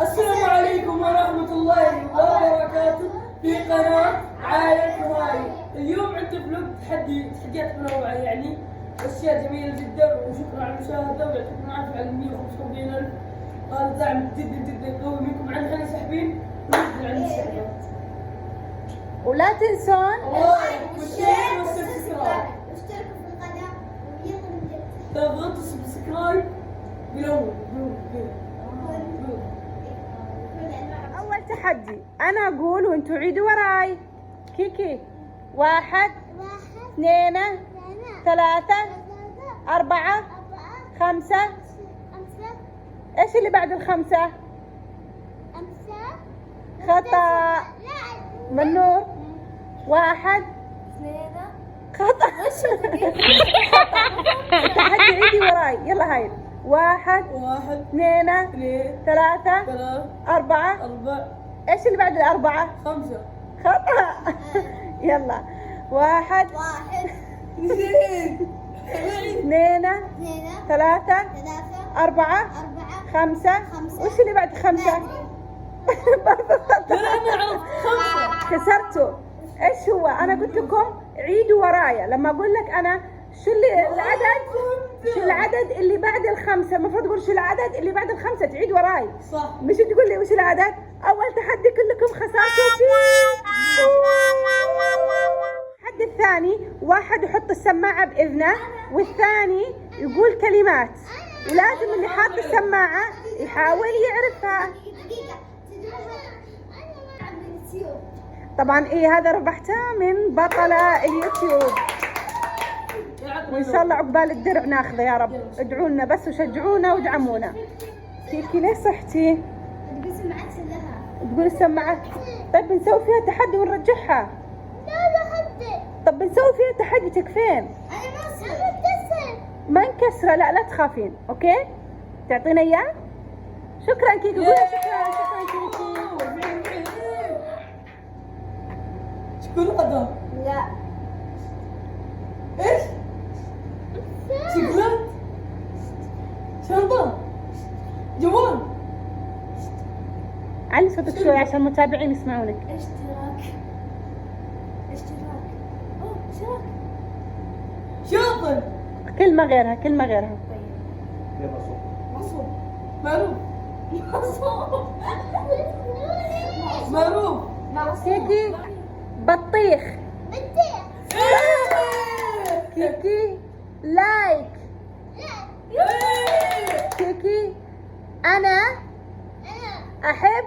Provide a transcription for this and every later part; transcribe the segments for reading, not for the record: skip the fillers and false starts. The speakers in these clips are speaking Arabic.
السلام عليكم ورحمة الله وبركاته في قناة عائلة هواي. اليوم عندنا فلوق تحديات منوعة يعني أشياء جميلة جدا، وشكرا على المشاهدة ويعطيكم العافية على 145,000. هذا دعم جدا جدا قوي منكم. عندنا ساحبين وننزل عن السحبات. ولا تنسون لايك والشير والسبسكرايب. اشتركوا في القناة ويلا نبدأ. تضغطوا سبسكرايب بالأول. أول تحدي أنا أقول وأنتوا عيدوا وراي. كيكي 1 2 3 4 5. إيش اللي بعد الخمسة؟ خطأ. منور 1 خطأ. تحدي عيدي وراي. يلا هاي 1 2 3 4. ايش اللي بعد الأربعة؟ 5. خطأ. يلا 1 2 3 4 5. وش اللي بعد 5؟ برضه خطأ. خسرتوا. ايش هو؟ انا قلت لكم عيدوا ورايا. لما اقول لك انا شو العدد اللي بعد الخمسة، المفروض تقول شو العدد اللي بعد الخمسة، تعيد وراي صح. مش تقول لي وش العدد. اول تحدي كلكم خسرتوا فيه. التحدي الثاني واحد يحط السماعة بإذنه والثاني يقول كلمات، ولازم اللي حاط السماعة يحاول يعرفها. طبعا ايه هذا ربحته من بطلة اليوتيوب، وان شاء الله عقبال الدرع ناخذه يا رب. ادعوا لنا بس وشجعونا وادعمونا. كيكي ليش صحتي؟ تقول السماعة. طيب بنسوي فيها تحدي ونرجعها. طب بنسوي فيها تحدي تكفين. ما انكسره. لا تخافين. اوكي تعطينا اياه. شكرا كيكي. قولي شكرا كيكي. شوكولاتة. لا. ايش؟ شوكولاتة. شنطة. جوال. علي صوتك شوي عشان المتابعين يسمعونك. اشتراك. اوه اشتراك. شاطر. كلمة غيرها. مصروف. معروف. كيكي بطيخ. كيكي لايك. كيكي أنا أحب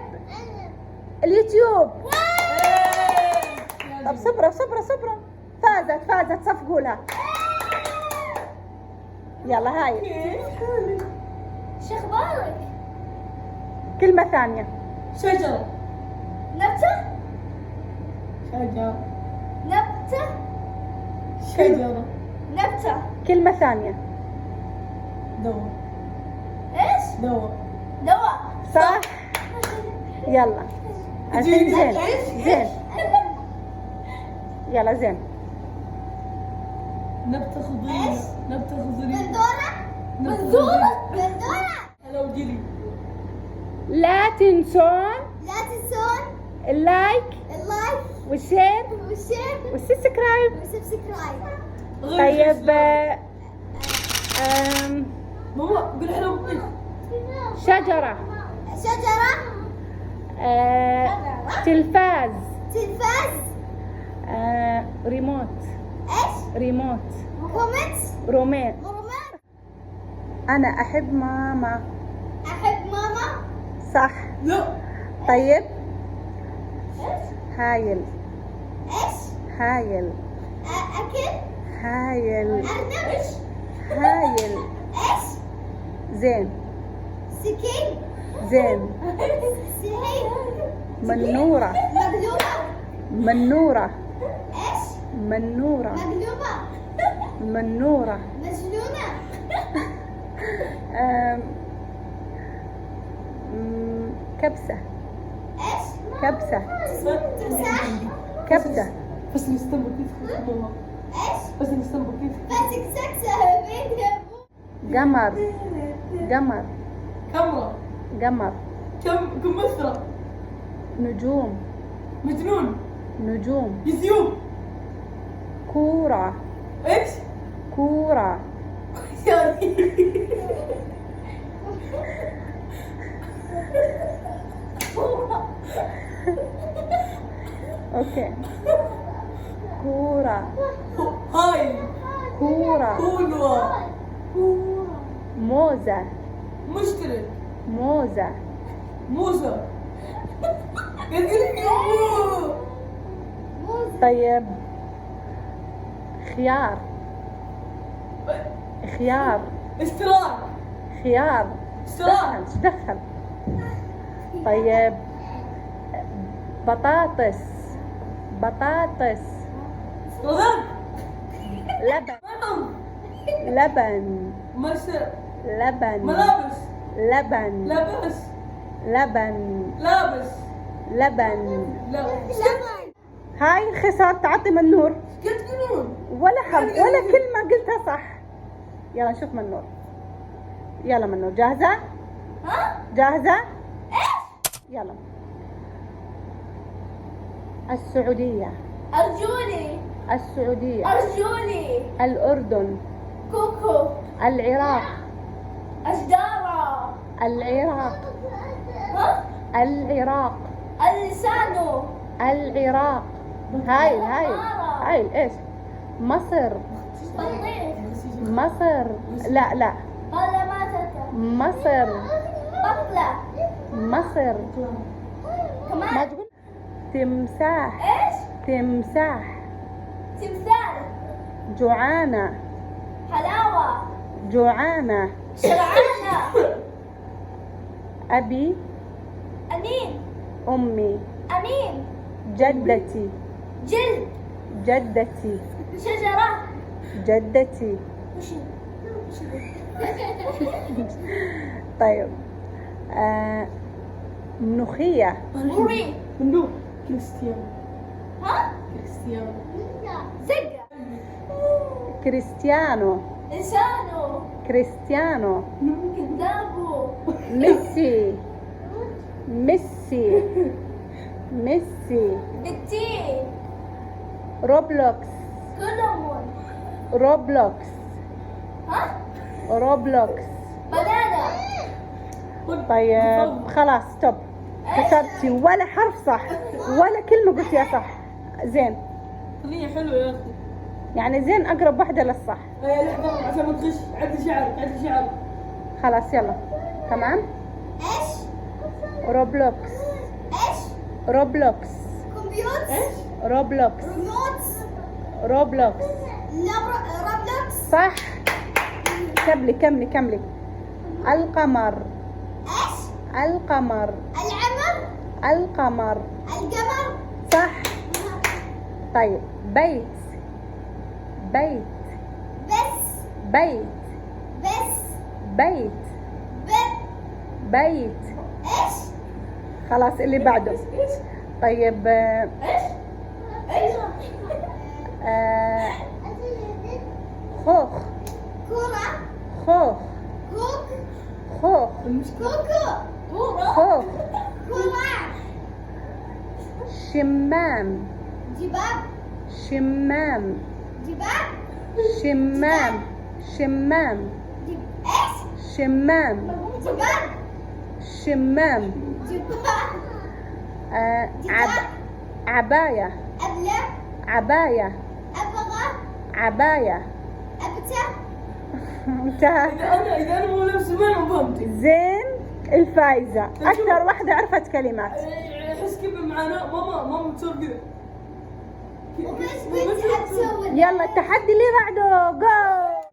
اليوتيوب. طب صبرة. فازت صفقوا لها. يلا هاي شو اخبارك؟ كلمة ثانية. شجرة. نبتة. كلمة ثانية. دواء. ايش؟ دواء. صح. يلا الحين زين. يلا زين. نبتة خضرية. بندورة. هلا وجلي. لا تنسون لا تنسون اللايك اللايك والشير والشير والسبسكرايب. طيب ماما قول حلو بطيخ. شجرة. تلفاز. ريموت. رومات. أنا أحب ماما. صح. لا. طيب ايش؟ هايل. اكل. هايل. ارنب. هايل. ايش؟ زين. سكين. زين. سهيل. منورة. مقلوبة. ايش؟ منورة. مجنونة. كبسة. ايش؟ كبسة. بس نستنبط كيف والله. ايش؟ بس نستنبط كيف. فاسك سكسة بينهم. قمر. كاميرا. قمر. كمثرى. نجوم. مجنون. نجوم. يزيوم. كورة. ايش؟ كورة. يعني اوكي. كورة. هاي. كورة. كولوا. موزة. مشترك. موزة. موزة. قلت لك يا مو. طيب خيار. خيار. اشتراك. خيار. اشتراك. ايش دخل؟ طيب بطاطس. بطاطس. غضب. لبن. غضب. لبن. لبن. ملابس. لبن. لبس. لبن. لابس. لبن. لا. هاي الخسار تعطي منور كيف تقولون؟ ولا حرف ولا كلمة قلتها صح. يلا نشوف منور. يلا منور جاهزة؟ ها؟ جاهزة؟ يلا. السعودية. أرجوني. السعودية. أرجوني. الأردن. كوكو. العراق. أشجارة. العراق. ها؟ العراق. اللسانو. العراق. هاي ايش؟ مصر. بطيخ. مصر. لا لا. هلا ما تركب. مصر. بطلة. مصر. ما كمان. تقول تمساح. إيش؟ تمساح. تمثال. جوعانة. حلاوة. جوعانة. شرعانة. أبي. أمين. أمي. أمين. جدتي. جلد. جدتي. شجرة. جدتي. وش طيب ملوخية. مري. مندوب. كريستيانو. ها؟ كريستيانو. زقة. كريستيانو. إنسانو. كريستيانو. كذابو. ميسي. ميسي. ميسي. بتين. روبلوكس. كلمون. روبلوكس. ها؟ روبلوكس. بنانا. طيب خلاص ستوب. كسرتي ولا حرف صح ولا كلمة قلتيها صح. زين أغنية حلوة يا أخي. يعني زين أقرب واحدة للصح. لحظة عشان ما تغش. عدل شعرك. عدل شعرك. خلاص يلا تمام. إيش؟ روبلوكس. إيش؟ روبلوكس. كمبيوتر. إيش؟ روبلوكس. ريموت. روبلوكس. روبلوكس. صح. كملي. القمر. إيش؟ القمر. العمر. القمر. القمر. صح. طيب بيت. بيت. بس. بيت. بس. بيت. بس. بيت. إيش؟ خلاص اللي بعده. إيش؟ طيب إيش؟ إيش؟ خوخ. كرة. خوخ. كوك. خوخ. كوكو. خوخ. كرة. شمام. جباب. شمام. جباب. شمام. شمام. إيش؟ شمام. جباب. شمام. جباب. عباية. أبلة. عباية. أبغى. عباية. أبتة. انتهى. إذا أنا مو لابس ما فهمت. زين الفايزة أكثر واحدة عرفت كلمات. أحس كيف معانا ماما تسوي كذا. وبس بنت حتسوي. يلا التحدي اللي بعده جو.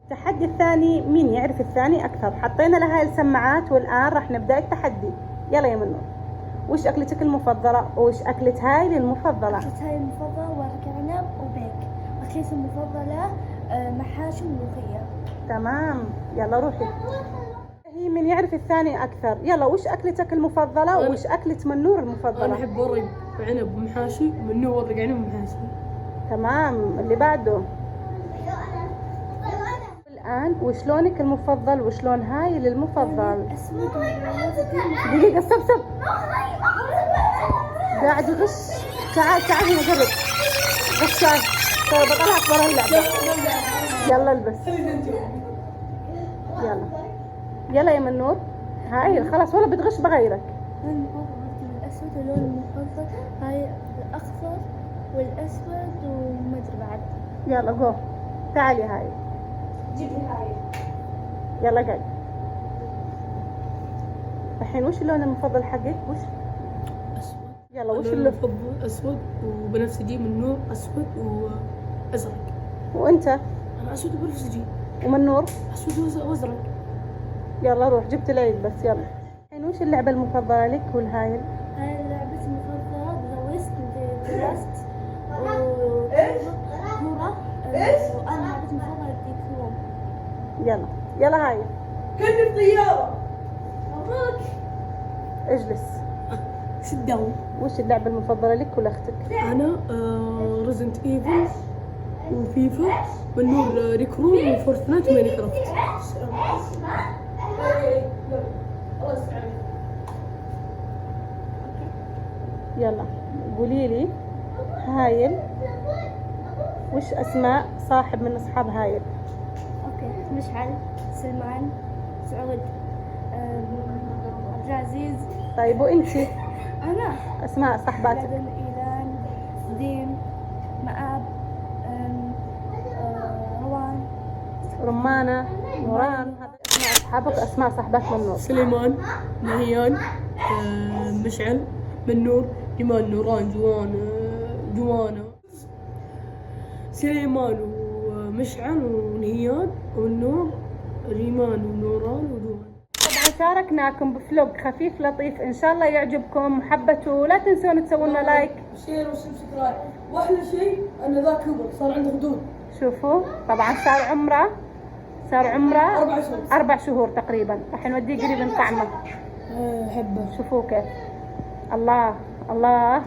التحدي الثاني مين يعرف الثاني أكثر. حطينا لها السماعات والآن راح نبدأ التحدي. يلا يا منور وش أكلتك المفضلة وش أكلة هايلي المفضلة؟ أكلتي المفضلة ورق عنب وبيك. أكلتي المفضلة محاشي ملوخية. تمام يلا روحي. هي من يعرف الثاني أكثر. يلا وش أكلتك المفضلة وش أكلة منور أنا المفضلة؟ أحب ورق عنب ومحاشي من ورق عنب ومحاشي. تمام اللي بعده. الآن وش لونك المفضل وش لون هايل المفضل؟ أسود دقيقة استب قاعد يغش. تعال تعال هنا قرب غشاش. ترى بطلعك برا اللعبة. يلا البس يلا يلا يا منور. هايل خلاص والله بتغش بغيرك. اللون المفضل الأسود واللون المفضل هاي الأخضر والأسود وما أدري بعد. يلا جو تعالي هاي. جيب لي هاي. يلا قاعد. الحين وش اللون المفضل حقك وش؟ اسود. يلا وش اللون اللون؟ المفضل اسود وبنفسجي من نور اسود وازرق. وانت؟ انا اسود وبنفسجي. ومنور؟ اسود وازرق. يلا روح جبت العيد بس يلا. الحين وش اللعبة المفضلة لك والهايل؟ هاي لعبتي المفضلة ذا ويست ذا لاست كورة. وأنا لعبتي المفضلة ديك روم. يلا يلا هاي كني في طيارة. مبروك. اجلس. سيت داون. وش اللعبة المفضلة لك ولاختك؟ انا ريزنت ايفل وفيفا والنور ريكروم وفورتنايت وماينكرافت. يلا قولي لي هايل وش اسماء صاحب من اصحاب هايل؟ أوكي مشعل سلمان سعود عبد العزيز. طيب وانتي أنا اسماء صاحباتك؟ بعدين إيلان ديم مآب روان. رمانة نوران. هذا اسماء اصحابك اسماء صاحبات منور. سليمان نهيان مشعل منور إيمان نوران جوانا سليمان ومشعل ونهيان والنور ريمان ونوران وجوان. طبعا شاركناكم بفلوق خفيف لطيف ان شاء الله يعجبكم. حبتوا لا تنسون تسوون لنا لايك شير وسبسكرايب. واحلى شيء ان ذا كبر صار عنده خدود. شوفوا طبعا صار عمره 4 شهور. 4 شهور تقريبا. راح نوديه قريب طعمه. حبه. شوفوا كيف. الله الله